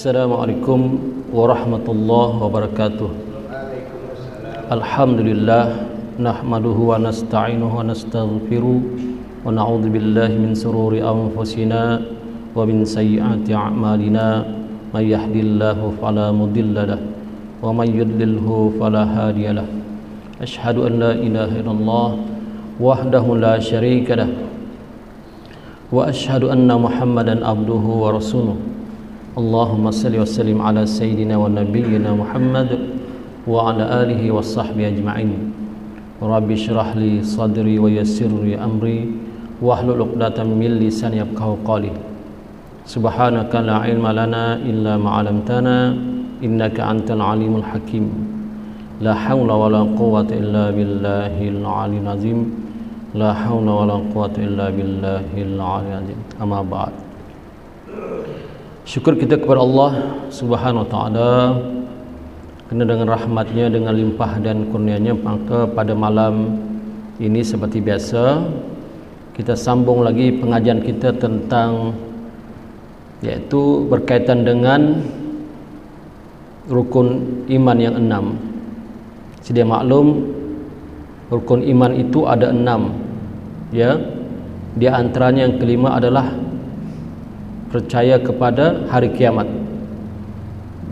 Assalamualaikum warahmatullahi wabarakatuh. Alhamdulillah nahmaduhu wa nasta'inuhu wa nastaghfiruh wa na'udzu billahi min sururi anfusina wa min sayyiati a'malina may yahdihillahu fala mudilla lahu wa may yudlilhu fala hadiya lahu. Asyhadu an la ilaha illallah wahdahu la syarika lahu wa asyhadu anna Muhammadan abduhu wa rasuluh. Allahumma salli wa sallim ala sayyidina wa nabiyyina Muhammad wa ala alihi wa sahbihi ajma'in. Rabbi syrah li sadri wa yassir li amri wahlul 'uqdatam min lisani yafqahu qawli. Subhanaka la ilma lana illa ma 'allamtana innaka antal alimul hakim. La haula wa la quwwata illa billahil aliyyil azim. La haula wa la quwwata illa billahil aliyyil azim. Amma ba'd. Syukur kita kepada Allah Subhanahu wa taala kerana dengan rahmatnya, dengan limpah dan kurnianya, maka pada malam ini seperti biasa kita sambung lagi pengajian kita tentang, yaitu berkaitan dengan rukun iman yang 6. Sedia maklum rukun iman itu ada 6, ya. Di antaranya yang kelima adalah percaya kepada hari kiamat.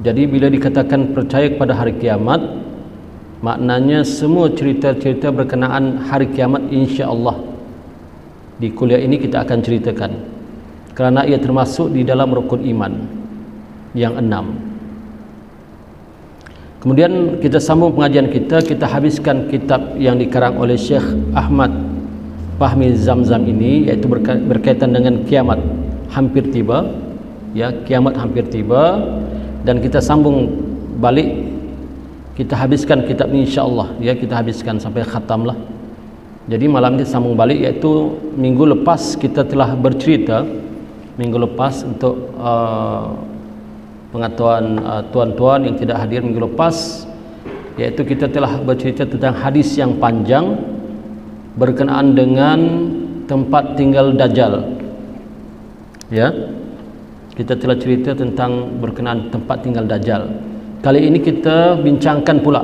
Jadi bila dikatakan percaya kepada hari kiamat, maknanya semua cerita-cerita berkenaan hari kiamat insya-Allah di kuliah ini kita akan ceritakan, kerana ia termasuk di dalam rukun iman yang 6. Kemudian kita sambung pengajian kita habiskan kitab yang dikarang oleh Syekh Ahmad Fahmi Zamzam ini, iaitu berkaitan dengan kiamat hampir tiba, ya, kiamat hampir tiba, dan kita sambung balik, kita habiskan kitab ini insya-Allah, ya, kita habiskan sampai khatam lah. Jadi malam ini sambung balik, iaitu minggu lepas kita telah bercerita, minggu lepas untuk pengetahuan tuan-tuan yang tidak hadir minggu lepas, iaitu kita telah bercerita tentang hadis yang panjang berkenaan dengan tempat tinggal Dajjal. Ya, kita telah cerita tentang berkenaan tempat tinggal Dajjal. Kali ini kita bincangkan pula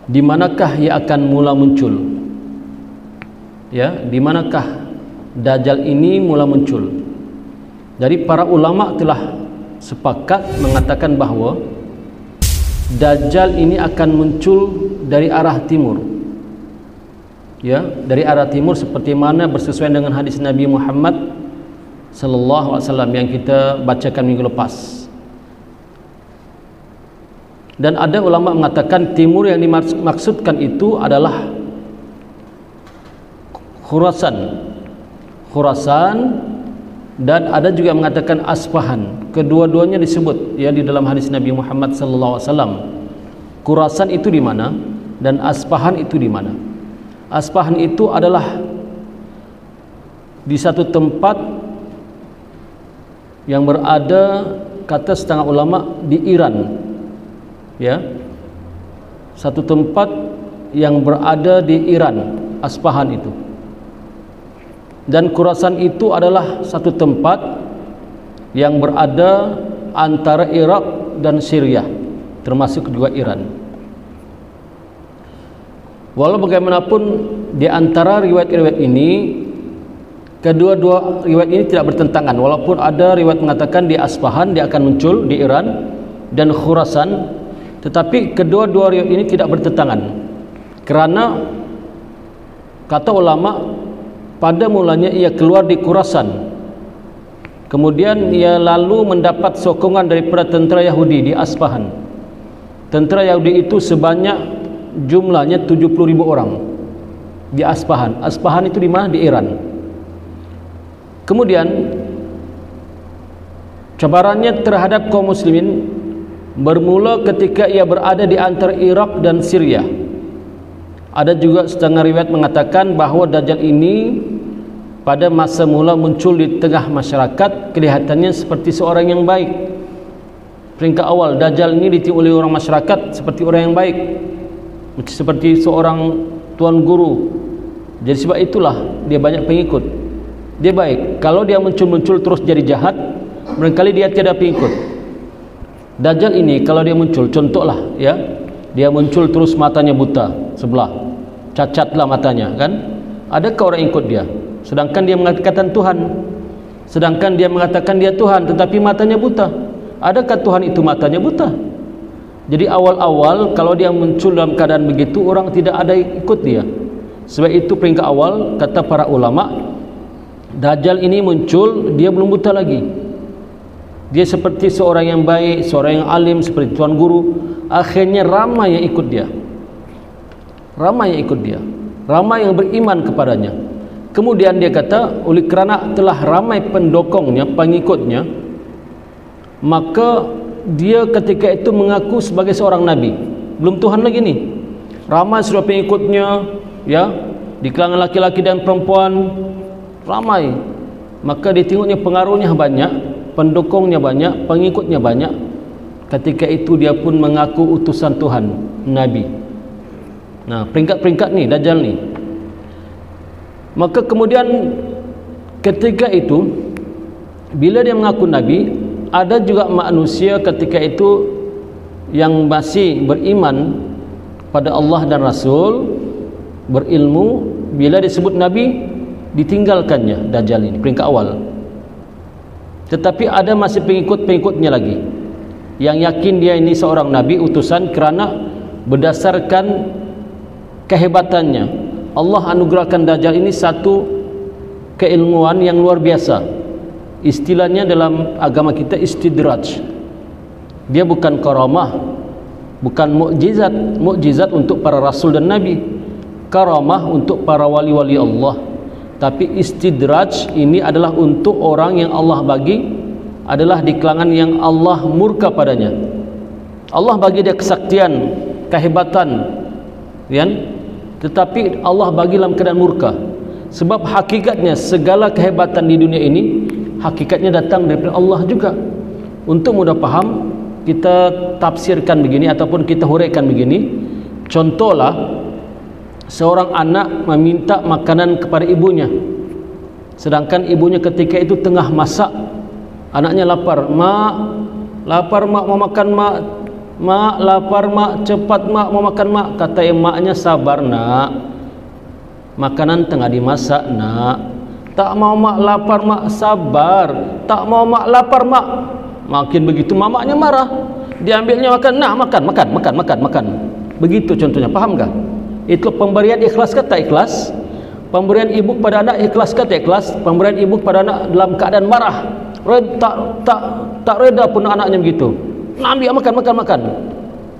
di manakah ia akan mula muncul. Ya, di manakah Dajjal ini mula muncul. Jadi para ulama telah sepakat mengatakan bahawa Dajjal ini akan muncul dari arah timur. Ya, dari arah timur, seperti mana bersesuaian dengan hadis Nabi Muhammad sallallahu alaihi wasallam yang kita bacakan minggu lepas. Dan ada ulama mengatakan timur yang dimaksudkan itu adalah Khurasan, dan ada juga mengatakan Asfahan. Kedua-duanya disebut, ya, di dalam hadis Nabi Muhammad sallallahu alaihi wasallam. Khurasan itu di mana dan Asfahan itu di mana? Asfahan itu adalah di satu tempat yang berada, kata setengah ulama, di Iran, ya, satu tempat yang berada di Iran, Asfahan itu. Dan Khurasan itu adalah satu tempat yang berada antara Irak dan Syria, termasuk juga Iran. Walau bagaimanapun di antara riwayat-riwayat ini, kedua-dua riwayat ini tidak bertentangan, walaupun ada riwayat mengatakan di Asfahan dia akan muncul di Iran dan Khurasan, tetapi kedua-dua riwayat ini tidak bertentangan. Kerana kata ulama, pada mulanya ia keluar di Khurasan, kemudian ia lalu mendapat sokongan daripada tentera Yahudi di Asfahan. Tentera Yahudi itu sebanyak jumlahnya 70.000 orang di Asfahan. Asfahan itu di mana? Di Iran. Kemudian cabarannya terhadap kaum muslimin bermula ketika ia berada di antara Irak dan Syria. Ada juga setengah riwayat mengatakan bahawa Dajjal ini pada masa mula muncul di tengah masyarakat, kelihatannya seperti seorang yang baik. Peringkat awal Dajjal ini ditengok oleh orang masyarakat seperti orang yang baik, seperti seorang tuan guru. Jadi sebab itulah dia banyak pengikut. Dia baik. Kalau dia muncul-muncul terus jadi jahat, barangkali dia tiada pengikut. Dajjal ini kalau dia muncul, contohlah ya, dia muncul terus matanya buta sebelah, cacatlah matanya kan, adakah orang ikut dia? Sedangkan dia mengatakan Tuhan, sedangkan dia mengatakan dia Tuhan, tetapi matanya buta. Adakah Tuhan itu matanya buta? Jadi awal-awal kalau dia muncul dalam keadaan begitu, orang tidak ada ikut dia. Sebab itu peringkat awal kata para ulama, Dajjal ini muncul dia belum buta lagi. Dia seperti seorang yang baik, seorang yang alim, seperti tuan guru. Akhirnya ramai yang ikut dia, ramai yang ikut dia, ramai yang beriman kepadanya. Kemudian dia kata, oleh kerana telah ramai pendokongnya, pengikutnya, maka dia ketika itu mengaku sebagai seorang nabi. Belum Tuhan lagi nih, ramai sudah pengikutnya ya, di kalangan laki-laki dan perempuan ramai. Maka dia tengoknya pengaruhnya banyak, pendukungnya banyak, pengikutnya banyak. Ketika itu dia pun mengaku utusan Tuhan, nabi. Nah, peringkat-peringkat ni Dajjal ni. Maka kemudian ketika itu bila dia mengaku nabi, ada juga manusia ketika itu yang masih beriman pada Allah dan Rasul, berilmu. Bila disebut nabi, ditinggalkannya Dajjal ini, peringkat awal. Tetapi ada masih pengikut-pengikutnya lagi yang yakin dia ini seorang nabi utusan, kerana berdasarkan kehebatannya Allah anugerahkan Dajjal ini satu keilmuan yang luar biasa. Istilahnya dalam agama kita istidraj. Dia bukan karamah, bukan mukjizat. Mukjizat untuk para rasul dan nabi, karamah untuk para wali-wali Allah. Tapi istidraj ini adalah untuk orang yang Allah bagi, adalah di kalangan yang Allah murka padanya. Allah bagi dia kesaktian, kehebatan, kan? Tetapi Allah bagi dalam keadaan murka. Sebab hakikatnya segala kehebatan di dunia ini hakikatnya datang daripada Allah juga. Untuk mudah faham, kita tafsirkan begini ataupun kita huraikan begini. Contohlah, seorang anak meminta makanan kepada ibunya, sedangkan ibunya ketika itu tengah masak. Anaknya lapar, mak, lapar mak, mau makan mak, mak, lapar mak, cepat mak, mau makan mak. Kata emaknya, sabar nak, makanan tengah dimasak nak. Tak mau mak, lapar mak, sabar. Tak mau mak, lapar mak. Makin begitu mamaknya marah, diambilnya makan, nah makan. Begitu contohnya, faham tak? Itu pemberian ikhlas kata ikhlas. Pemberian ibu kepada anak ikhlas kata ikhlas. Pemberian ibu kepada anak dalam keadaan marah, tak reda pun anaknya begitu. Nah, ambil makan.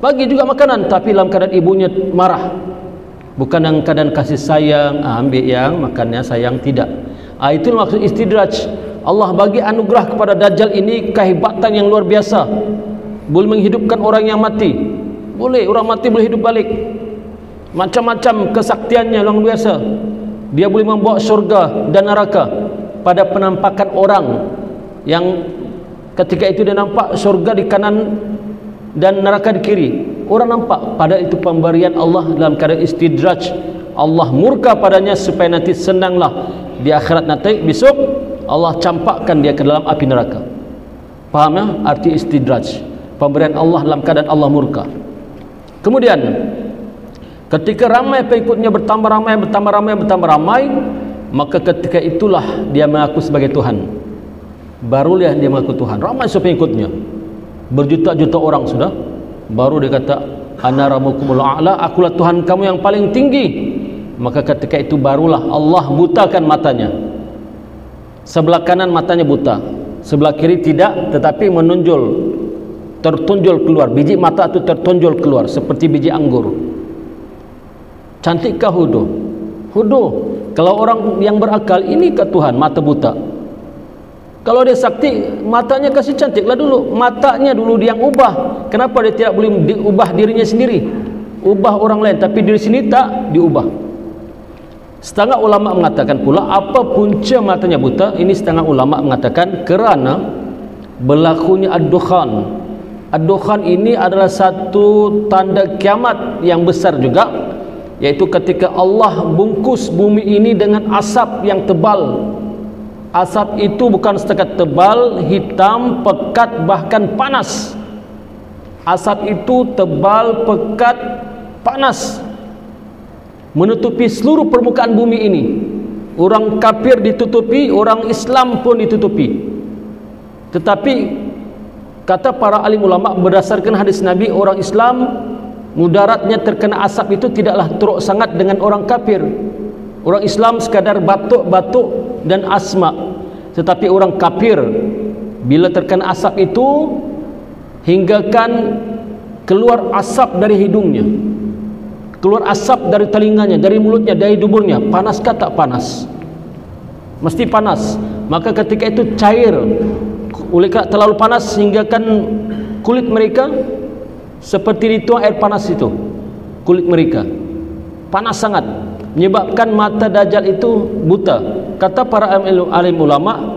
Bagi juga makanan, tapi dalam keadaan ibunya marah. Bukan dalam keadaan kasih sayang, ambil yang makannya sayang, tidak. Itu maksud istidraj. Allah bagi anugerah kepada Dajjal ini kehebatan yang luar biasa. Boleh menghidupkan orang yang mati. Boleh, orang mati boleh hidup balik. Macam-macam kesaktiannya luar biasa. Dia boleh membawa syurga dan neraka pada penampakan orang yang ketika itu dia nampak syurga di kanan dan neraka di kiri. Orang nampak, padahal itu pemberian Allah dalam keadaan istidraj. Allah murka padanya supaya nanti senanglah di akhirat nanti besok Allah campakkan dia ke dalam api neraka. Faham ya? Arti istidraj, pemberian Allah dalam keadaan Allah murka. Kemudian ketika ramai pengikutnya bertambah ramai, maka ketika itulah dia mengaku sebagai Tuhan. Barulah dia mengaku Tuhan. Ramai pengikutnya, berjuta-juta orang sudah. Baru dia kata, ana rabbukumul a'la, akulah Tuhan kamu yang paling tinggi. Maka ketika itu barulah Allah butakan matanya. Sebelah kanan matanya buta, sebelah kiri tidak, tetapi tertonjol keluar. Biji mata itu tertonjol keluar seperti biji anggur. Cantikkah Hudo? Hudo, kalau orang yang berakal, ini ke Tuhan, mata buta. Kalau dia sakti, matanya kasih cantiklah dulu. Matanya dulu dia yang ubah. Kenapa dia tidak boleh diubah dirinya sendiri? Ubah orang lain, tapi diri sendiri tak diubah. Setengah ulama mengatakan pula, apa punca matanya buta? Ini setengah ulama mengatakan kerana berlakunya ad-dukhan. Ad-dukhan ini adalah satu tanda kiamat yang besar juga, yaitu ketika Allah bungkus bumi ini dengan asap yang tebal. Asap itu bukan setakat tebal, hitam, pekat, bahkan panas. Asap itu tebal, pekat, panas, menutupi seluruh permukaan bumi ini. Orang kafir ditutupi, orang Islam pun ditutupi. Tetapi kata para alim ulama, berdasarkan hadis Nabi, orang Islam mudaratnya terkena asap itu tidaklah teruk sangat dengan orang kafir. Orang Islam sekadar batuk-batuk dan asma. Tetapi orang kafir bila terkena asap itu hinggakan keluar asap dari hidungnya, keluar asap dari telinganya, dari mulutnya, dari duburnya. Panas kah? Tak panas? Mesti panas. Maka ketika itu cair, oleh kerana terlalu panas hinggakan kulit mereka seperti dituang air panas itu. Kulit mereka panas sangat, menyebabkan mata Dajjal itu buta. Kata para alim ulama,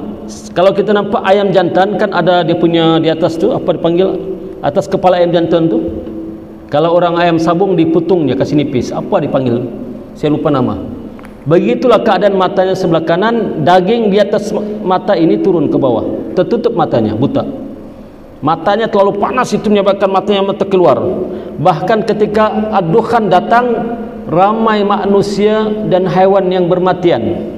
kalau kita nampak ayam jantan kan ada dia punya di atas tu, apa dipanggil, atas kepala ayam jantan tu, kalau orang ayam sabung diputungnya kasih nipis, apa dipanggil, saya lupa nama. Begitulah keadaan matanya sebelah kanan, daging di atas mata ini turun ke bawah, tertutup matanya, buta. Matanya terlalu panas itu menyebabkan matanya mata keluar. Bahkan ketika ad-dukhan datang, ramai manusia dan haiwan yang bermatian.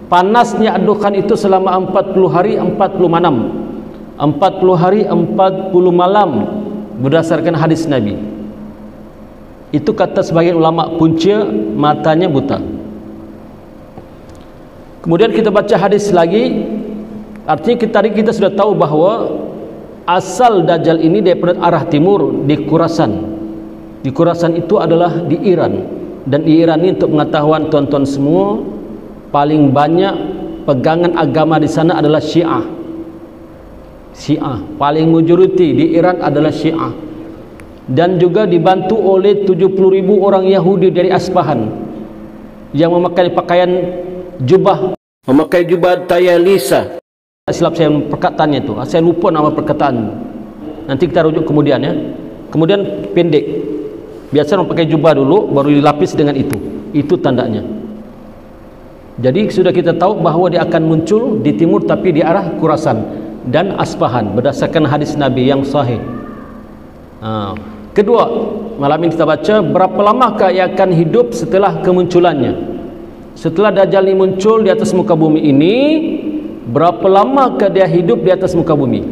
Panasnya ad-dukhan itu selama 40 hari 40 malam, 40 hari 40 malam, berdasarkan hadis Nabi. Itu kata sebagian ulama, punca matanya buta. Kemudian kita baca hadis lagi. Artinya kita sudah tahu bahawa asal Dajjal ini daripada arah timur, di Khurasan. Di Khurasan itu adalah di Iran. Dan di Iran ini, untuk pengetahuan tuan-tuan semua, paling banyak pegangan agama di sana adalah Syiah. Syiah paling majoriti di Iran adalah Syiah. Dan juga dibantu oleh 70.000 orang Yahudi dari Asbahan yang memakai pakaian jubah, memakai jubah tayalisa. Silap saya perkataannya itu, saya lupa nama perkataan. Nanti kita rujuk kemudian ya. Kemudian pendek. Biasa orang pakai jubah dulu, baru dilapis dengan itu. Itu tandanya. Jadi sudah kita tahu bahawa dia akan muncul di timur, tapi di arah Khurasan dan Asbahan, berdasarkan hadis Nabi yang sahih. Kedua, malam ini kita baca, berapa lamakah ia akan hidup setelah kemunculannya. Setelah Dajjal ini muncul di atas muka bumi ini, berapa lamakah dia hidup di atas muka bumi?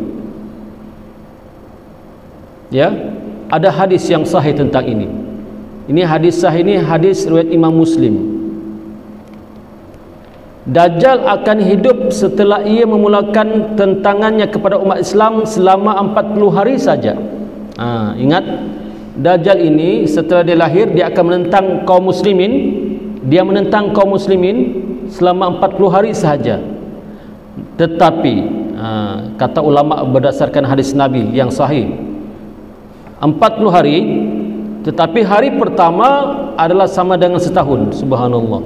Ya, ada hadis yang sahih tentang ini. Ini hadis sahih, ini hadis riwayat Imam Muslim. Dajjal akan hidup setelah ia memulakan tentangannya kepada umat Islam selama 40 hari saja. Ingat, Dajjal ini setelah dia lahir, dia akan menentang kaum muslimin. Dia menentang kaum muslimin selama 40 hari sahaja. Tetapi kata ulama berdasarkan hadis Nabi yang sahih, 40 hari, tetapi hari pertama adalah sama dengan setahun. Subhanallah.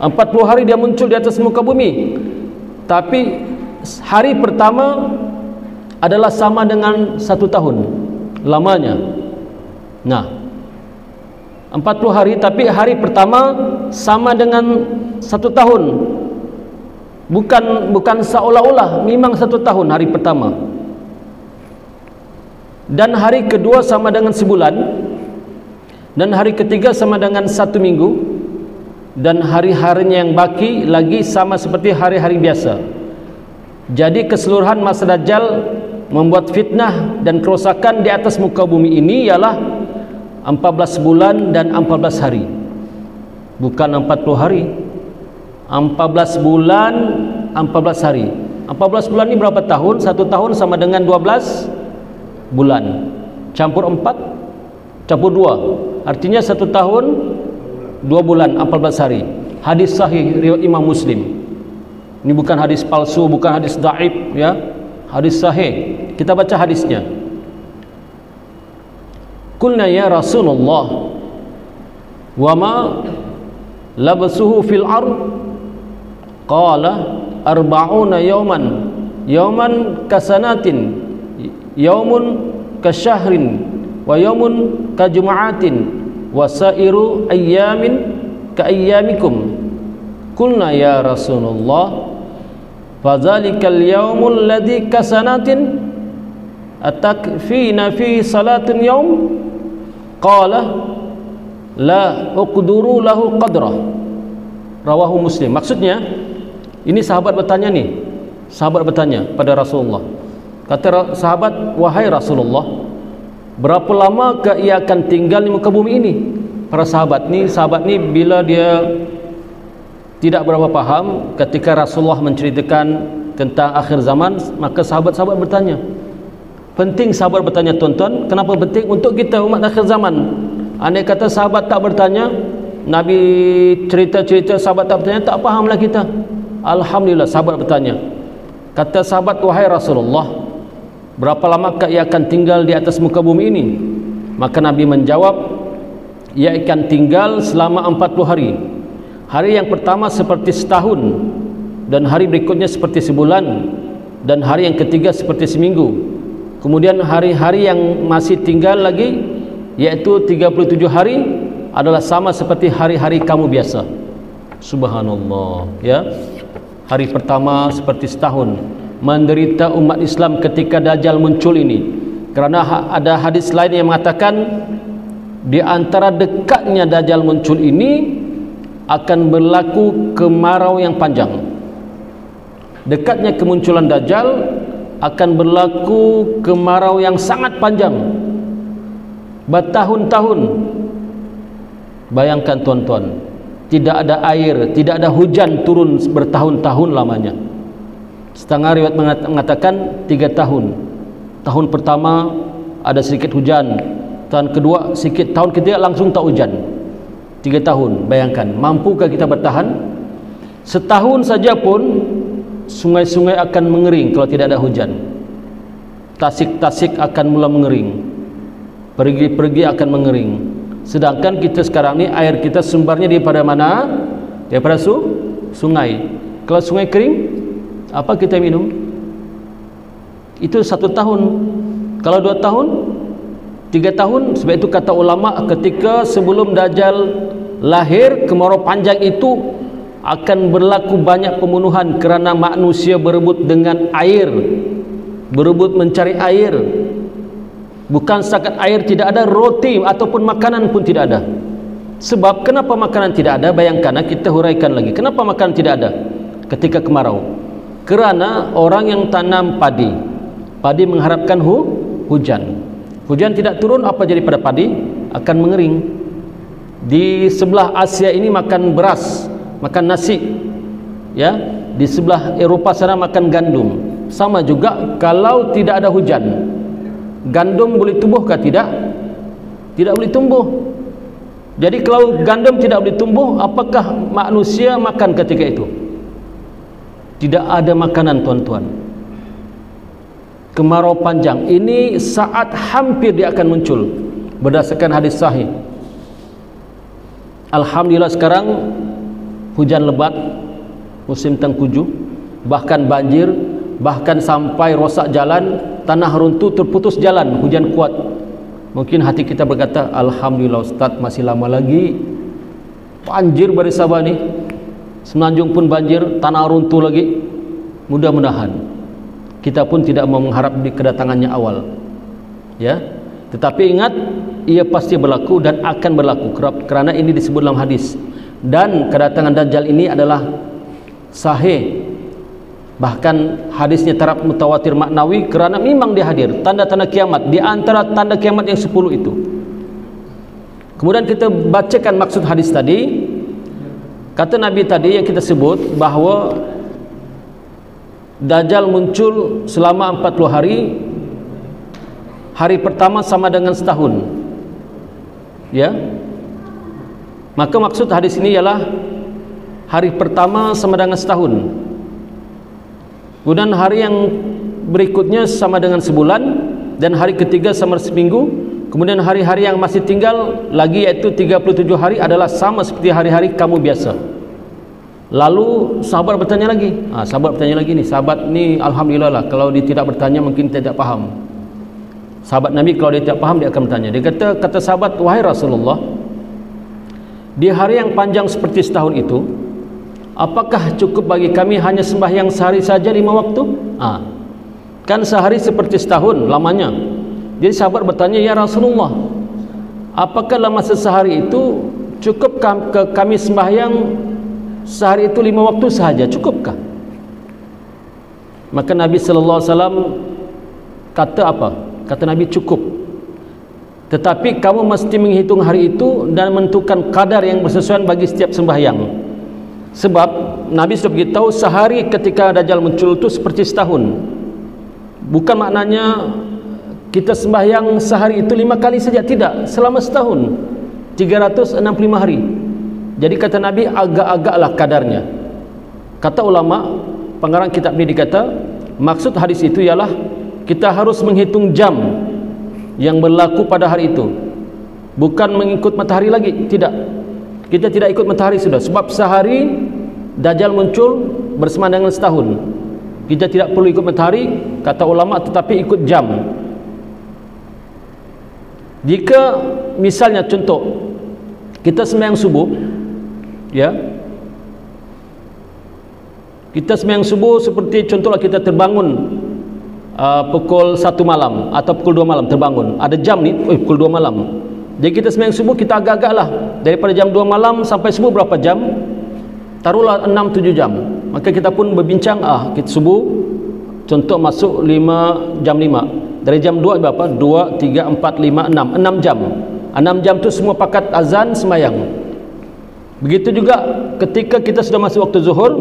40 hari dia muncul di atas muka bumi, tapi hari pertama adalah sama dengan 1 tahun lamanya. Nah, 40 hari, tapi hari pertama sama dengan 1 tahun. Bukan seolah-olah, memang 1 tahun hari pertama. Dan hari kedua sama dengan sebulan. Dan hari ketiga sama dengan 1 minggu. Dan hari-harinya yang baki lagi sama seperti hari-hari biasa. Jadi keseluruhan masa Dajjal membuat fitnah dan kerosakan di atas muka bumi ini ialah 14 bulan dan 14 hari. Bukan 40 hari. 14 bulan 14 hari. 14 bulan ini berapa tahun? 1 tahun sama dengan 12 bulan. Campur 4, campur 2. Artinya 1 tahun 2 bulan 14 hari. Hadis sahih riwayat Imam Muslim. Ini bukan hadis palsu, bukan hadis dhaif ya. Hadis sahih. Kita baca hadisnya. Qulna ya Rasulullah, wa ma labasuhu fil ard? Qala 40 yawman. Yawman kasanatin, yawmun kasyahrin, wa yawmun kajum'atin, wa sairu ayyamin ka ayyamikum. Qulna ya Rasulullah, Fadzalikal yaumul ladzi kasanatin atakfina fi salatin yaum qala la uqduru lahu qadrah. Rawahu Muslim. Maksudnya ini sahabat bertanya nih. Sahabat bertanya pada Rasulullah. Kata sahabat, wahai Rasulullah, berapa lama ke ia akan tinggal di muka bumi ini? Para sahabat ni bila dia tidak berapa paham ketika Rasulullah menceritakan tentang akhir zaman, maka sahabat-sahabat bertanya. Penting sahabat bertanya, tuan-tuan. Kenapa penting? Untuk kita umat akhir zaman. Andai kata sahabat tak bertanya, Nabi cerita-cerita, sahabat tak bertanya, tak fahamlah kita. Alhamdulillah sahabat bertanya. Kata sahabat, wahai Rasulullah, berapa lamakah ia akan tinggal di atas muka bumi ini? Maka Nabi menjawab, ia akan tinggal selama 40 hari. Hari yang pertama seperti setahun, dan hari berikutnya seperti sebulan, dan hari yang ketiga seperti seminggu. Kemudian hari-hari yang masih tinggal lagi, yaitu 37 hari, adalah sama seperti hari-hari kamu biasa. Subhanallah, ya. Hari pertama seperti setahun. Menderita umat Islam ketika Dajjal muncul ini, kerana ada hadis lain yang mengatakan di antara dekatnya Dajjal muncul ini akan berlaku kemarau yang panjang. Dekatnya kemunculan Dajjal akan berlaku kemarau yang sangat panjang, bertahun-tahun. Bayangkan tuan-tuan, tidak ada air, tidak ada hujan turun bertahun-tahun lamanya. Setengah riwayat mengatakan 3 tahun. Tahun pertama ada sedikit hujan, tahun kedua sedikit, tahun ketiga langsung tak hujan. 3 tahun. Bayangkan, mampukah kita bertahan? Setahun saja pun sungai-sungai akan mengering kalau tidak ada hujan. Tasik-tasik akan mula mengering, pergi-pergi akan mengering. Sedangkan kita sekarang ni air kita sumbernya daripada mana? Daripada sungai. Kalau sungai kering, apa kita minum? Itu 1 tahun. Kalau 2 tahun, 3 tahun. Sebab itu kata ulama, ketika sebelum Dajjal lahir, kemarau panjang itu akan berlaku banyak pembunuhan kerana manusia berebut dengan air, berebut mencari air. Bukan setakat air tidak ada, roti ataupun makanan pun tidak ada. Sebab kenapa makanan tidak ada? Bayangkan, kita huraikan lagi. Kenapa makanan tidak ada ketika kemarau? Kerana orang yang tanam padi mengharapkan hujan. Hujan tidak turun, apa jadi pada padi? Akan mengering. Di sebelah Asia ini makan beras, makan nasi, ya. Di sebelah Eropah sana makan gandum. Sama juga kalau tidak ada hujan, gandum boleh tumbuhkah? Tidak boleh tumbuh. Jadi kalau gandum tidak boleh tumbuh, apakah manusia makan ketika itu? Tidak ada makanan, tuan-tuan. Kemarau panjang ini saat hampir dia akan muncul berdasarkan hadis sahih. Alhamdulillah sekarang hujan lebat, musim tengkujuh, bahkan banjir, bahkan sampai rosak jalan, tanah runtuh, terputus jalan, hujan kuat. Mungkin hati kita berkata, alhamdulillah Ustaz, masih lama lagi banjir bari Sabah ni, Semenanjung pun banjir, tanah runtuh lagi. Mudah-mudahan kita pun tidak mau mengharap di kedatangannya awal, ya. Tetapi ingat, ia pasti berlaku dan akan berlaku kerana ini disebut dalam hadis. Dan kedatangan Dajjal ini adalah sahih, bahkan hadisnya taraf mutawatir maknawi, kerana memang dia hadir. Tanda-tanda kiamat, di antara tanda kiamat yang 10 itu. Kemudian kita bacakan maksud hadis tadi. Kata Nabi tadi yang kita sebut bahawa Dajjal muncul selama 40 hari. Hari pertama sama dengan setahun, ya. Maka maksud hadis ini ialah hari pertama sama dengan setahun, kemudian hari yang berikutnya sama dengan sebulan, dan hari ketiga sama seminggu. Kemudian hari-hari yang masih tinggal lagi, yaitu 37 hari, adalah sama seperti hari-hari kamu biasa. Lalu sahabat bertanya lagi. Sahabat bertanya lagi nih. Sahabat ni alhamdulillah lah, kalau dia tidak bertanya mungkin tidak faham. Sahabat Nabi kalau dia tidak faham, dia akan bertanya. Dia kata sahabat, wahai Rasulullah, di hari yang panjang seperti setahun itu, apakah cukup bagi kami hanya sembahyang sehari saja 5 waktu? Kan sehari seperti setahun lamanya. Jadi sahabat bertanya, ya Rasulullah, apakah dalam masa sehari itu cukup kami sembahyang sehari itu 5 waktu sahaja, cukupkah? Maka Nabi sallallahu alaihi wasallam kata apa? Kata Nabi, cukup. Tetapi kamu mesti menghitung hari itu dan menentukan kadar yang bersesuaian bagi setiap sembahyang. Sebab Nabi sudah beritahu sehari ketika Dajjal muncul itu seperti setahun. Bukan maknanya kita sembahyang sehari itu 5 kali saja, tidak, selama setahun 365 hari. Jadi kata Nabi, agak-agaklah kadarnya. Kata ulama pengarang kitab ini dikata, maksud hadis itu ialah kita harus menghitung jam yang berlaku pada hari itu, bukan mengikut matahari lagi. Tidak, kita tidak ikut matahari sudah, sebab sehari Dajjal muncul bersamaan dengan setahun. Kita tidak perlu ikut matahari kata ulama, tetapi ikut jam. Jika misalnya contoh kita sembahyang subuh, ya, kita sembahyang subuh seperti contohlah kita terbangun pukul 1 malam atau pukul 2 malam terbangun, ada jam ni, pukul 2 malam. Jadi kita sembahyang subuh, kita agak-agak lah daripada jam 2 malam sampai subuh berapa jam? Taruhlah 6-7 jam. Maka kita pun berbincang, kita subuh contoh masuk 5 jam 5. Dari jam 2 berapa? 2, 3, 4, 5, 6. 6 jam. 6 jam tu semua pakat azan sembahyang. Begitu juga ketika kita sudah masuk waktu zuhur,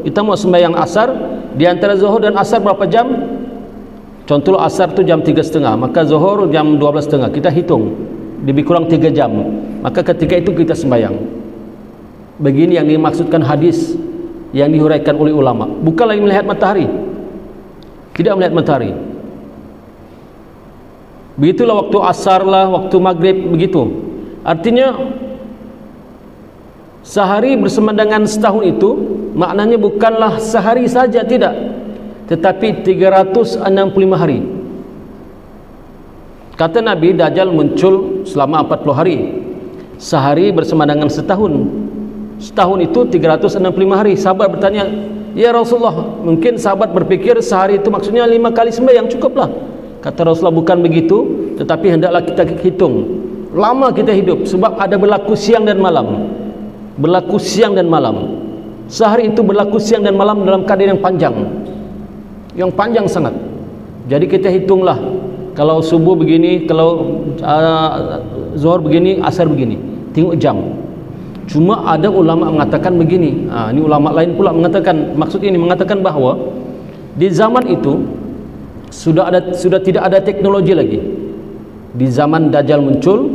kita mau sembahyang asar, di antara zuhur dan asar berapa jam? Contoh asar tu jam 3.30, maka zuhur jam 12.30. Kita hitung lebih kurang 3 jam. Maka ketika itu kita sembahyang. Begini yang dimaksudkan hadis yang dihuraikan oleh ulama. Bukan lagi melihat matahari. Tidak melihat matahari. Begitulah waktu asar lah, waktu maghrib, begitu. Artinya sehari bersamaan dengan setahun itu maknanya bukanlah sehari saja, tidak, tetapi 365 hari. Kata Nabi, Dajjal muncul selama 40 hari. Sehari bersamaan dengan setahun. Setahun itu 365 hari. Sahabat bertanya, ya Rasulullah, mungkin sahabat berpikir sehari itu maksudnya 5 kali sembahyang, cukuplah. Kata Rasulullah, bukan begitu, tetapi hendaklah kita hitung lama kita hidup, sebab ada berlaku siang dan malam. Berlaku siang dan malam. Sehari itu berlaku siang dan malam dalam keadaan yang panjang, yang panjang sangat. Jadi kita hitunglah, kalau subuh begini, kalau zuhur begini, asar begini, tengok jam. Cuma ada ulama mengatakan begini, ini ulama lain pula mengatakan, maksud ini mengatakan bahawa di zaman itu sudah tidak ada teknologi lagi. Di zaman Dajjal muncul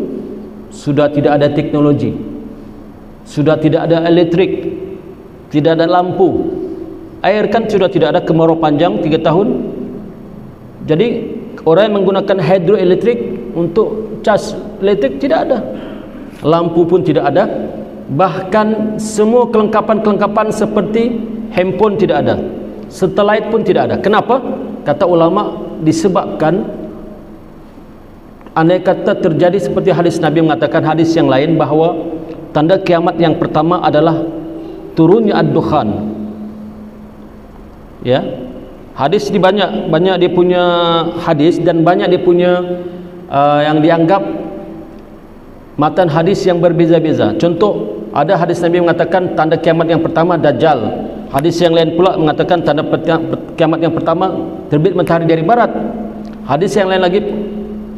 sudah tidak ada teknologi, sudah tidak ada elektrik, tidak ada lampu, air kan sudah tidak ada, kemarau panjang 3 tahun. Jadi orang yang menggunakan hidroelektrik untuk cas elektrik tidak ada, lampu pun tidak ada, bahkan semua kelengkapan-kelengkapan seperti handphone tidak ada, satelit pun tidak ada. Kenapa? Kata ulama, disebabkan andai kata terjadi seperti hadis Nabi mengatakan, hadis yang lain, bahawa tanda kiamat yang pertama adalah turunnya ad-dukhan. Ya, hadis ini banyak dia punya hadis, dan banyak dia punya yang dianggap matan hadis yang berbeza-beza. Contoh, ada hadis Nabi mengatakan tanda kiamat yang pertama Dajjal. Hadis yang lain pula mengatakan tanda kiamat yang pertama terbit matahari dari barat. Hadis yang lain lagi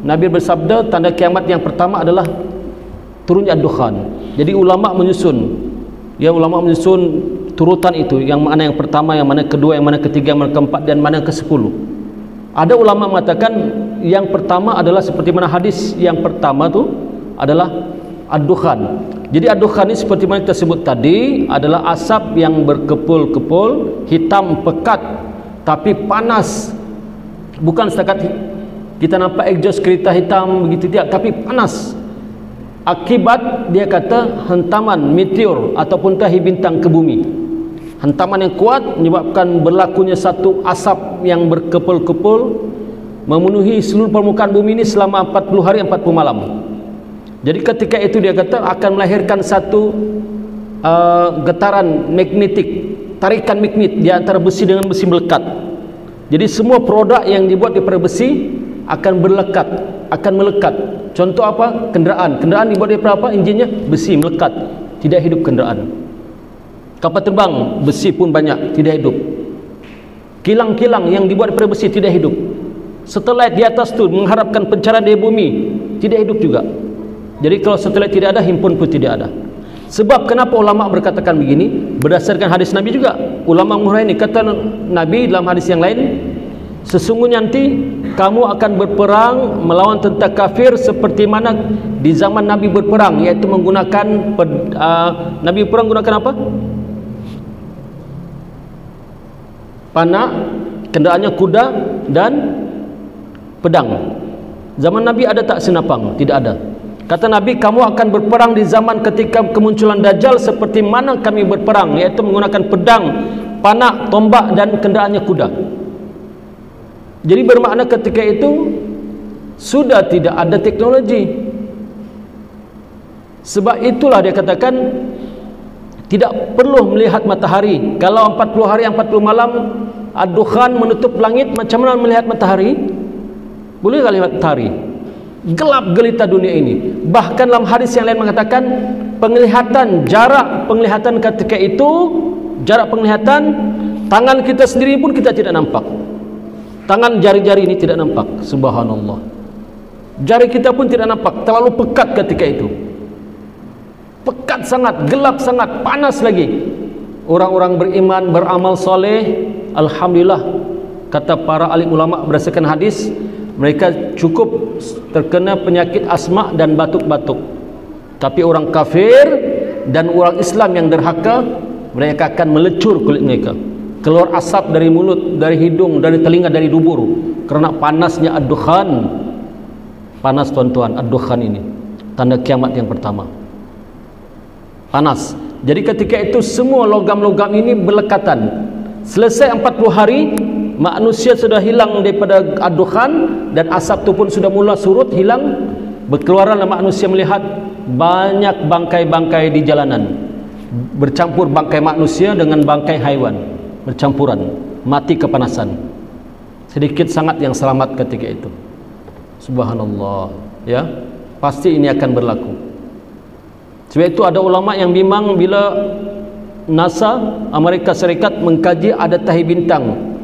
Nabi bersabda tanda kiamat yang pertama adalah turunnya ad-dukhan. Jadi ulama menyusun, ulama menyusun turutan itu, yang mana yang pertama, yang mana kedua, yang mana ketiga, yang mana keempat, dan mana ke-10. Ada ulama mengatakan yang pertama adalah seperti mana hadis yang pertama tu adalah ad-dukhan. Jadi ad-dukhan ini seperti mana kita sebut tadi, adalah asap yang berkepul-kepul, hitam pekat, tapi panas. Bukan setakat kita nampak exhaust kereta hitam begitu, tidak, tapi panas. Akibat dia kata hentaman meteor ataupun tahi bintang ke bumi. Hentaman yang kuat menyebabkan berlakunya satu asap yang berkepul-kepul memenuhi seluruh permukaan bumi ini selama 40 hari 40 malam. Jadi ketika itu dia kata akan melahirkan satu getaran magnetik, tarikan magnet di antara besi dengan besi melekat. Jadi semua produk yang dibuat daripada besi akan berlekat, akan melekat. Contoh apa? Kenderaan. Kenderaan dibuat daripada apa? Enjinnya besi melekat, tidak hidup kenderaan. Kapal terbang besi pun banyak, tidak hidup. Kilang-kilang yang dibuat daripada besi tidak hidup. Satelit di atas tu mengharapkan pencaharian dari bumi, tidak hidup juga. Jadi kalau satelit tidak ada, himpun pun tidak ada. Sebab kenapa ulama berkatakan begini? Berdasarkan hadis Nabi juga. Ulama menghuraikan, kata Nabi dalam hadis yang lain, sesungguhnya nanti kamu akan berperang melawan tentara kafir seperti mana di zaman Nabi berperang, iaitu menggunakan Nabi perang menggunakan apa? Panah, kendaraannya kuda dan pedang. Zaman Nabi ada tak senapang? Tidak ada. Kata Nabi, kamu akan berperang di zaman ketika kemunculan Dajjal seperti mana kami berperang, iaitu menggunakan pedang, panah, tombak dan kendaraannya kuda. Jadi bermakna ketika itu sudah tidak ada teknologi. Sebab itulah dia katakan tidak perlu melihat matahari. Kalau 40 hari 40 malam ad-dukhan menutup langit, macam mana melihat matahari? Boleh tak lihat matahari? Gelap gelita dunia ini. Bahkan dalam hadis yang lain mengatakan penglihatan, jarak penglihatan ketika itu, jarak penglihatan tangan kita sendiri pun kita tidak nampak. Tangan jari-jari ini tidak nampak. Subhanallah. Jari kita pun tidak nampak, terlalu pekat ketika itu. Pekat sangat, gelap sangat, panas lagi. Orang-orang beriman, beramal soleh, alhamdulillah, kata para alim ulama berdasarkan hadis, mereka cukup terkena penyakit asma dan batuk-batuk. Tapi orang kafir dan orang Islam yang derhaka, mereka akan melecur kulit mereka, keluar asap dari mulut, dari hidung, dari telinga, dari dubur, kerana panasnya ad-dukhan. Panas tuan-tuan, ad-dukhan ini tanda kiamat yang pertama. Panas. Jadi ketika itu semua logam-logam ini berlekatan. Selesai 40 hari, manusia sudah hilang daripada ad-dukhan dan asap itu pun sudah mula surut, hilang. Berkeluaranlah manusia melihat banyak bangkai-bangkai di jalanan, bercampur bangkai manusia dengan bangkai haiwan, bercampuran, mati kepanasan. Sedikit sangat yang selamat ketika itu. Subhanallah, ya, pasti ini akan berlaku. Sebab itu ada ulama yang bimbang bila NASA Amerika Serikat mengkaji ada tahi bintang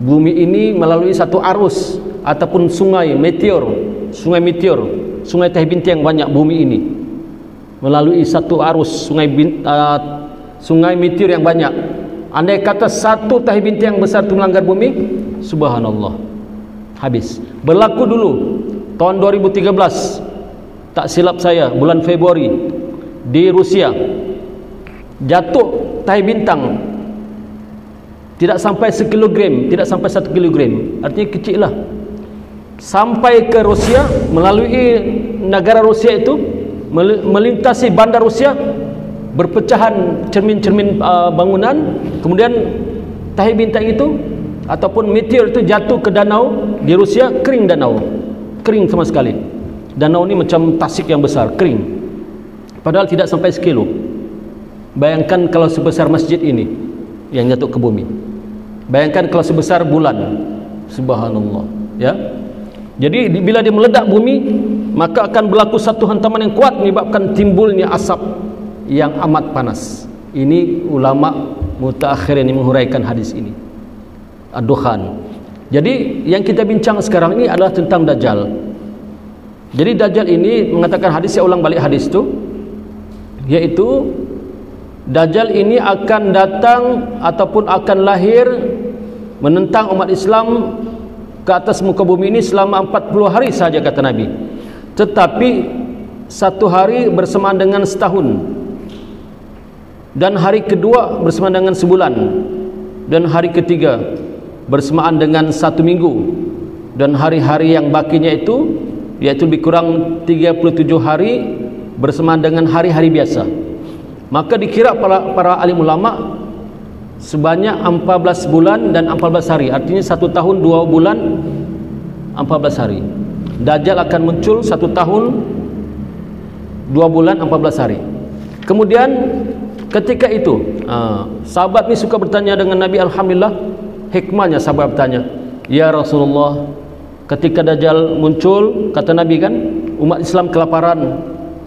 bumi ini melalui satu arus ataupun sungai meteor, sungai tahi bintang yang banyak bumi ini melalui satu arus sungai meteor yang banyak. Andai kata satu tahi bintang yang besar itu melanggar bumi, subhanallah, habis. Berlaku dulu tahun 2013, tak silap saya, bulan Februari, di Rusia jatuh tahi bintang tidak sampai 1 kilogram, tidak sampai 1 kilogram, artinya kecil lah, sampai ke Rusia, melalui negara Rusia itu, melintasi bandar Rusia, berpecahan cermin-cermin bangunan, kemudian tahi bintang itu ataupun meteor itu jatuh ke danau di Rusia, kering danau, kering sama sekali. Danau ini macam tasik yang besar, kering, padahal tidak sampai 1 kilo. Bayangkan kalau sebesar masjid ini yang jatuh ke bumi, bayangkan kalau sebesar bulan, subhanallah, ya. Jadi bila dia meledak bumi, maka akan berlaku satu hantaman yang kuat menyebabkan timbulnya asap yang amat panas. Ini ulama mutaakhirin yang menghuraikan hadis ini, ad-dukhan. Jadi yang kita bincang sekarang ini adalah tentang Dajjal. Jadi Dajjal ini mengatakan hadis, saya ulang balik hadis itu, yaitu Dajjal ini akan datang ataupun akan lahir menentang umat Islam ke atas muka bumi ini selama 40 hari saja kata Nabi. Tetapi satu hari bersamaan dengan setahun, dan hari kedua bersamaan dengan sebulan, dan hari ketiga bersamaan dengan 1 minggu, dan hari-hari yang bakinya itu yaitu lebih kurang 37 hari bersamaan dengan hari-hari biasa. Maka dikira para alim ulama sebanyak 14 bulan dan 14 hari, artinya 1 tahun 2 bulan 14 hari. Dajjal akan muncul 1 tahun 2 bulan 14 hari. Kemudian Ketika itu sahabat ni suka bertanya dengan Nabi. Alhamdulillah, hikmahnya sahabat bertanya, ya Rasulullah, ketika Dajjal muncul, kata Nabi kan, umat Islam kelaparan,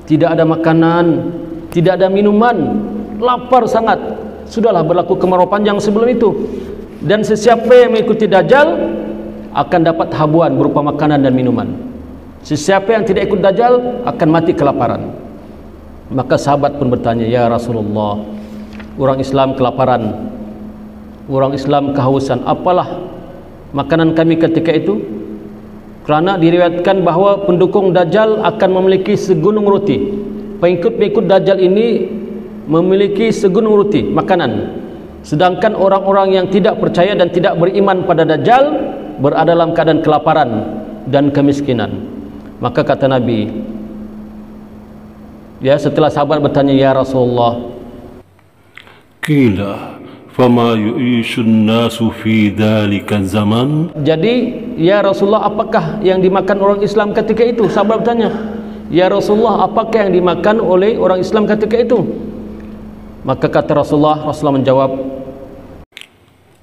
tidak ada makanan, tidak ada minuman, lapar sangat. Sudahlah berlaku kemarau panjang sebelum itu, dan sesiapa yang mengikuti Dajjal akan dapat habuan berupa makanan dan minuman. Sesiapa yang tidak ikut Dajjal akan mati kelaparan. Maka sahabat pun bertanya, ya Rasulullah, orang Islam kelaparan, orang Islam kehausan, apalah makanan kami ketika itu? Kerana diriwayatkan bahawa pendukung Dajjal akan memiliki segunung roti. Pengikut-pengikut Dajjal ini memiliki segunung roti makanan, sedangkan orang-orang yang tidak percaya dan tidak beriman pada Dajjal berada dalam keadaan kelaparan dan kemiskinan. Maka kata Nabi, ya, setelah sahabat bertanya, ya Rasulullah, qila fama yu'ishun nasu fi dhalika zaman. Jadi ya Rasulullah, apakah yang dimakan orang Islam ketika itu? Sahabat bertanya, ya Rasulullah, apakah yang dimakan oleh orang Islam ketika itu? Maka kata Rasulullah menjawab,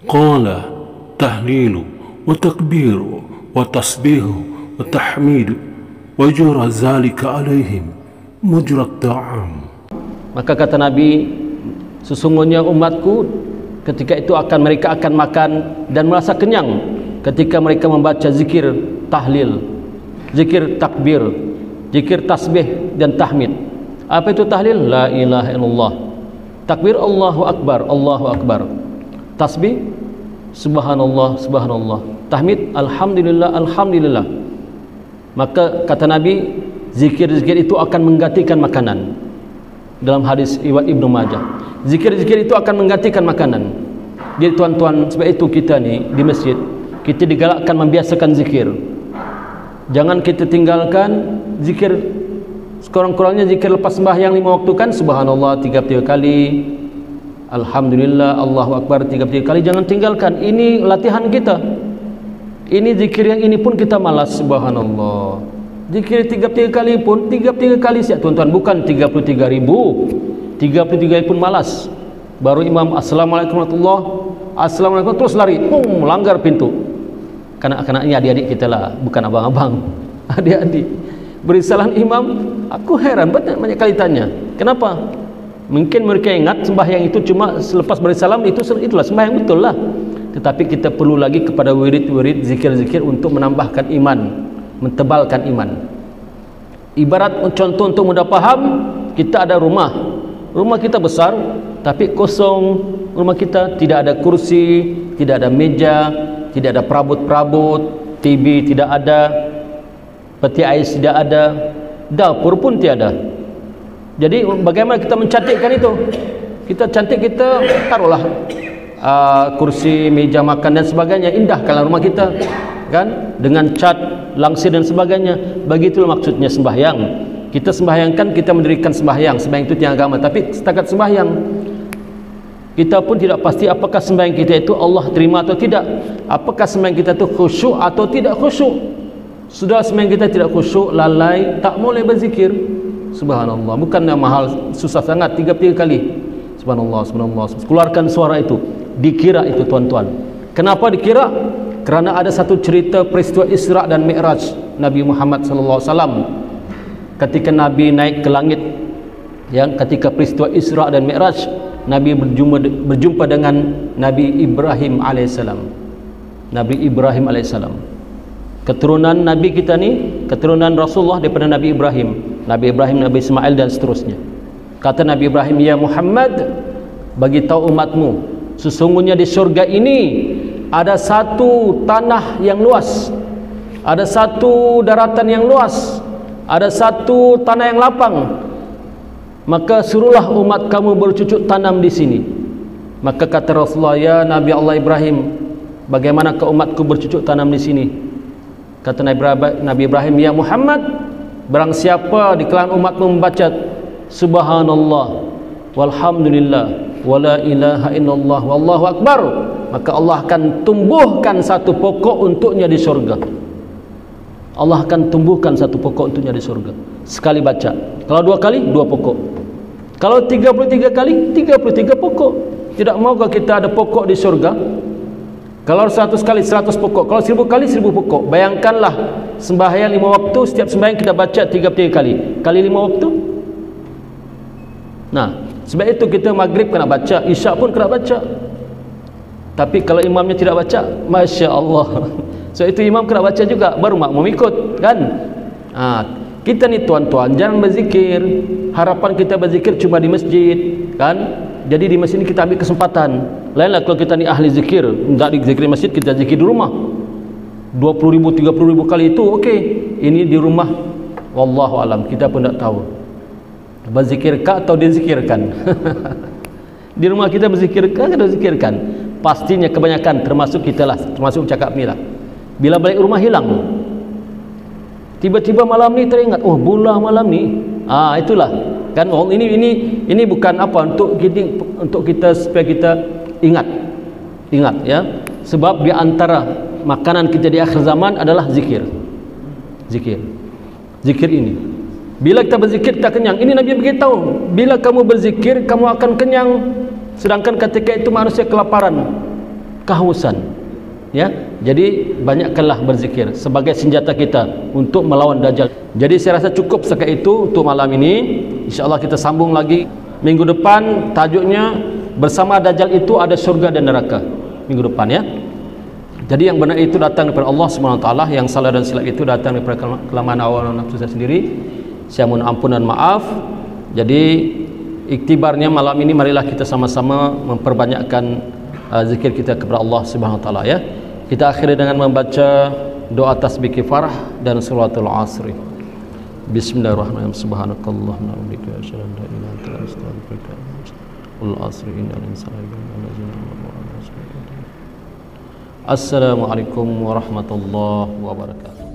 qala tahlilu wa takbiru wa tasbihu wa tahmidu wa jura zalika alaihim mujrat ta'am. Maka kata Nabi, sesungguhnya umatku ketika itu mereka akan makan dan merasa kenyang ketika mereka membaca zikir tahlil, zikir takbir, zikir tasbih dan tahmid. Apa itu tahlil? La ilaha illallah. Takbir, Allahu akbar, Allahu akbar. Tasbih, subhanallah, subhanallah. Tahmid, alhamdulillah, alhamdulillah. Maka kata Nabi, zikir-zikir itu akan menggantikan makanan. Dalam hadis riwayat Ibnu Majah, zikir-zikir itu akan menggantikan makanan. Jadi tuan-tuan, sebab itu kita ni di masjid, kita digalakkan membiasakan zikir. Jangan kita tinggalkan zikir. Sekurang-kurangnya zikir lepas sembahyang 5 waktu kan, subhanallah 33 kali, alhamdulillah, Allahu akbar 33 kali. Jangan tinggalkan. Ini latihan kita. Ini zikir yang ini pun kita malas, subhanallah. Zikir 33 kali pun 33 kali siap tuan-tuan, bukan 33,000. 33 pun malas. Baru imam assalamualaikum warahmatullahi, assalamualaikum, terus lari, melanggar pintu. Kanak-kanaknya adik-adik kita lah, bukan abang-abang, adik-adik. Beri salam imam, aku heran banyak kali tanya, kenapa? Mungkin mereka ingat sembahyang itu cuma selepas beri salam, itulah sembahyang, betul lah. Tetapi kita perlu lagi kepada wirid-wirid, zikir-zikir untuk menambahkan iman, mentebalkan iman. Ibarat contoh untuk mudah paham, kita ada rumah kita besar tapi kosong. Rumah kita tidak ada kursi, tidak ada meja, tidak ada perabot-perabot, TV tidak ada, peti ais tidak ada, dapur pun tiada. Jadi bagaimana kita mencantikkan itu? Kita cantik, kita taruhlah kursi, meja makan dan sebagainya, indah kalau rumah kita kan, dengan cat, langsir dan sebagainya. Begitulah maksudnya sembahyang. Kita sembahyangkan, kita mendirikan sembahyang. Sembahyang itu tiang agama, tapi setakat sembahyang. Kita pun tidak pasti apakah sembahyang kita itu Allah terima atau tidak. Apakah sembahyang kita itu khusyuk atau tidak khusyuk. Sudah sembahyang kita tidak khusyuk, lalai, tak boleh berzikir. Subhanallah, bukannya mahal, susah sangat 33 kali. Subhanallah, subhanallah. Keluarkan suara itu, dikira itu tuan-tuan. Kenapa dikira? Kerana ada satu cerita peristiwa Isra dan Mi'raj Nabi Muhammad sallallahu alaihi wasallam. Ketika Nabi naik ke langit, yang ketika peristiwa Isra dan Mi'raj, Nabi berjumpa dengan Nabi Ibrahim alaihissalam. Nabi Ibrahim alaihissalam, keturunan Nabi kita ni, keturunan Rasulullah daripada Nabi Ibrahim, Nabi Ibrahim, Nabi Ismail dan seterusnya. Kata Nabi Ibrahim, ya Muhammad, bagi tahu umatmu, sesungguhnya di surga ini ada satu tanah yang luas, ada satu daratan yang luas, ada satu tanah yang lapang. Maka suruhlah umat kamu bercucuk tanam di sini. Maka kata Rasulullah, ya Nabi Allah Ibrahim, bagaimana ke umatku bercucuk tanam di sini? Kata Nabi Ibrahim, ya Muhammad, barang siapa di kalangan umatmu membaca subhanallah walhamdulillah wala ilaha illallah wallahu akbar, maka Allah akan tumbuhkan satu pokok untuknya di surga. Allah akan tumbuhkan satu pokok untuknya di surga. Sekali baca. Kalau 2 kali, 2 pokok. Kalau 33 kali, 33 pokok. Tidak maukah kita ada pokok di surga? Kalau 100 kali 100 pokok, kalau 1000 kali 1000 pokok. Bayangkanlah sembahyang 5 waktu, setiap sembahyang kita baca 33 kali. Kali 5 waktu. Nah, sebab itu kita maghrib kena baca, isyak pun kena baca. Tapi kalau imamnya tidak baca, Masya Allah. So itu imam kena baca juga, baru makmum ikut, kan? Kita ni tuan-tuan jangan berzikir. Harapan kita berzikir cuma di masjid, kan? Jadi di masjid ini kita ambil kesempatan. Lainlah kalau kita ni ahli zikir, tidak di zikir masjid, kita zikir di rumah 20.000, 30.000 kali itu okey. Ini di rumah, wallahu alam, kita pun tak tahu berzikirkah atau dizikirkan. Di rumah kita berzikirkah atau dizikirkan? Pastinya kebanyakan, termasuk kita lah, termasuk cakap ni lah. Bila balik rumah hilang, tiba-tiba malam ni teringat, oh bola malam ni. Itulah kan. Oh, ini bukan apa untuk kita supaya kita ingat ya. Sebab di antara makanan kita di akhir zaman adalah zikir ini. Bila kita berzikir kita kenyang. Ini Nabi beritahu, bila kamu berzikir kamu akan kenyang. Sedangkan ketika itu manusia kelaparan, kehausan, ya. Jadi banyakkanlah berzikir sebagai senjata kita untuk melawan Dajjal. Jadi saya rasa cukup setakat itu untuk malam ini. InsyaAllah kita sambung lagi minggu depan. Tajuknya bersama Dajjal itu ada surga dan neraka, minggu depan, ya. Jadi yang benar itu datang daripada Allah SWT, yang salah dan silap itu datang daripada kelemahan awal nafsu saya sendiri. Saya mohon ampun dan maaf. Jadi iktibarnya malam ini, marilah kita sama-sama memperbanyakkan zikir kita kepada Allah SWT, ya. Kita akhiri dengan membaca doa tasbih kifarah dan suratul asri. Bismillahirrahmanirrahim. Subhanakallahumma wa bihamdika asyhadu an la ilaha illa anta astaghfiruka wa atubu ilaik. Wal asri innal insana lafi khusr. Assalamualaikum warahmatullahi wabarakatuh.